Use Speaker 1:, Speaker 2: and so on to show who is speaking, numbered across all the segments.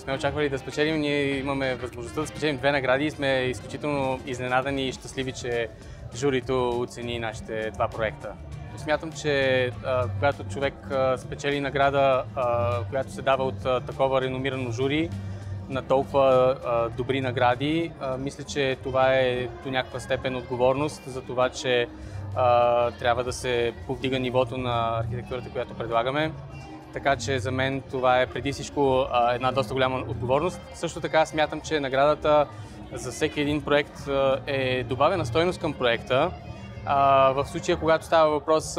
Speaker 1: сме очаквали да спечелим. Ние имаме възможността да спечелим 2 награди и сме изключително изненадани и щастливи, че журито оцени нашите 2 проекта. Смятам, че когато човек спечели награда, която се дава от такова реномирано жури, на толкова добри награди, мисля, че това е до някаква степен отговорност за това, че трябва да се повдига нивото на архитектурата, която предлагаме. Така че за мен това е преди всичко една доста голяма отговорност. Също така смятам, че наградата за всеки един проект е добавена стойност към проекта. В случая, когато става въпрос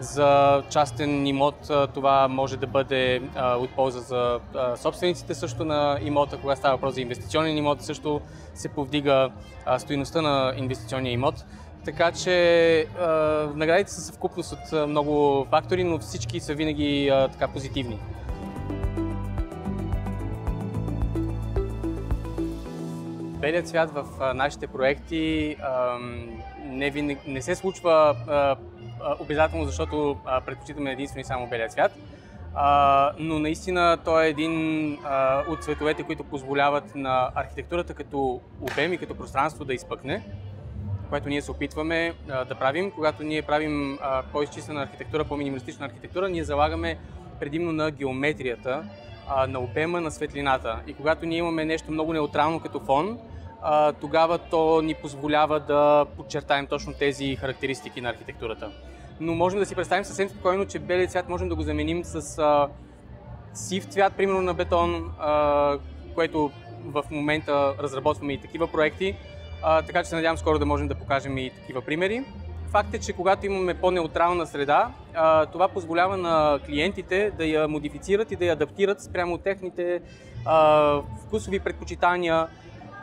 Speaker 1: за частен имот, това може да бъде от полза за собствениците също на имота. Когато става въпрос за инвестиционен имот, също се повдига стойността на инвестиционния имот. Така че наградите са съвкупност от много фактори, но всички са винаги така позитивни. Белият цвят в нашите проекти не се случва обязателно, защото предпочитаме единствено и само белия цвят, но наистина той е един от цветовете, които позволяват на архитектурата като обем и като пространство да изпъкне, което ние се опитваме да правим. Когато ние правим по-изчистена архитектура, по-минималистична архитектура, ние залагаме предимно на геометрията, на обема, на светлината. И когато ние имаме нещо много неутрално като фон, тогава то ни позволява да подчертаем точно тези характеристики на архитектурата. Но можем да си представим съвсем спокойно, че белият цвят можем да го заменим с сив цвят, примерно на бетон, което в момента разработваме и такива проекти, така че се надявам скоро да можем да покажем и такива примери. Факт е, че когато имаме по-неутрална среда, това позволява на клиентите да я модифицират и да я адаптират спрямо техните вкусови предпочитания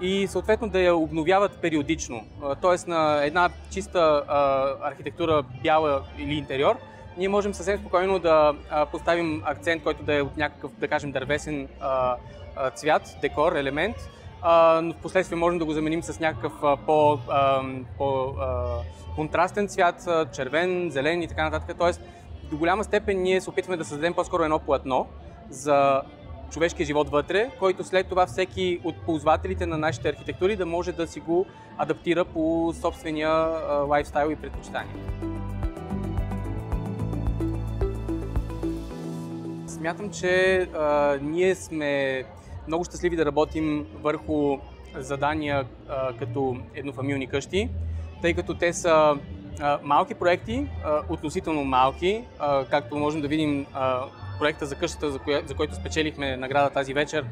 Speaker 1: и съответно да я обновяват периодично. Тоест на една чиста архитектура, бяла или интериор, ние можем съвсем спокойно да поставим акцент, който да е от някакъв, да кажем, дървесен цвят, декор, елемент, но в последствие можем да го заменим с някакъв по-контрастен цвят, червен, зелен и така нататък. Тоест, до голяма степен ние се опитваме да създадем по-скоро едно платно за човешкия живот вътре, който след това всеки от ползвателите на нашите архитектури да може да си го адаптира по собствения лайфстайл и предпочитания. Смятам, че ние сме много щастливи да работим върху задания като еднофамилни къщи, тъй като те са малки проекти, относително малки, както можем да видим проекта за къщата, за който спечелихме награда тази вечер,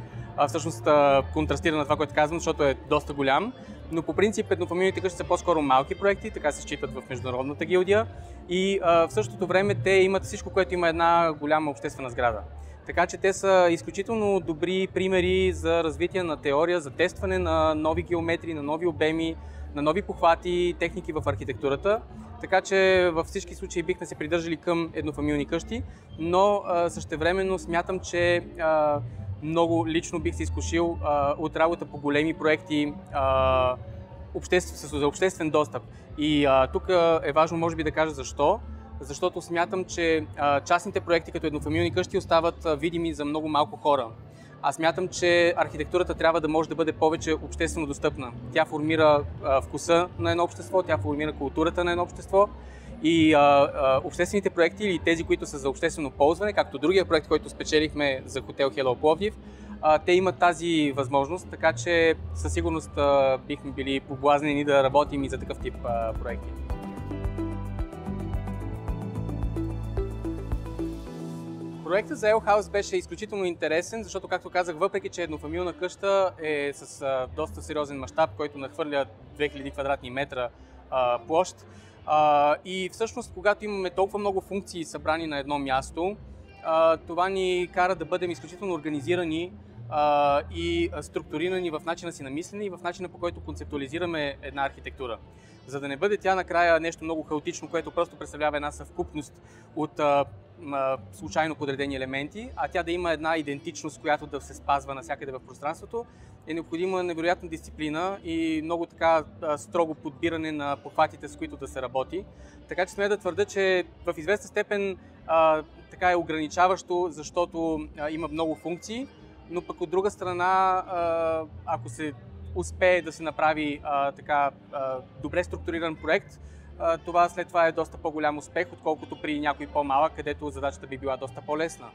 Speaker 1: всъщност контрастира на това, което казвам, защото е доста голям. Но по принцип еднофамилните къщи са по-скоро малки проекти, така се считат в международната гилдия и в същото време те имат всичко, което има една голяма обществена сграда. Така че те са изключително добри примери за развитие на теория, за тестване на нови геометрии, на нови обеми, на нови похвати, техники в архитектурата. Така че във всички случаи бихме се придържали към еднофамилни къщи, но същевременно смятам, че много лично бих се изкушил от работа по големи проекти за обществен достъп. И тук е важно, може би, да кажа защо. Защото смятам, че частните проекти като еднофамилни къщи остават видими за много малко хора. Аз смятам, че архитектурата трябва да може да бъде повече обществено достъпна. Тя формира вкуса на едно общество, тя формира културата на едно общество и обществените проекти или тези, които са за обществено ползване, както другия проект, който спечелихме за хотел Hello Пловдив, те имат тази възможност, така че със сигурност бихме били поблазнени да работим и за такъв тип проекти. Проектът за L-House беше изключително интересен, защото, както казах, въпреки че еднофамилна къща е с доста сериозен мащаб, който надхвърля 2000 квадратни метра площ. И всъщност, когато имаме толкова много функции събрани на едно място, това ни кара да бъдем изключително организирани и структурирани в начина си на мислене и в начина, по който концептуализираме една архитектура. За да не бъде тя накрая нещо много хаотично, което просто представлява една съвкупност от случайно подредени елементи, а тя да има една идентичност, която да се спазва навсякъде в пространството, е необходима невероятна дисциплина и много така строго подбиране на похватите, с които да се работи. Така че смея да твърда, че в известна степен така е ограничаващо, защото има много функции, но пък от друга страна, ако се успее да се направи добре структуриран проект, това след това е доста по-голям успех, отколкото при някой по-малък, където задачата би била доста по-лесна.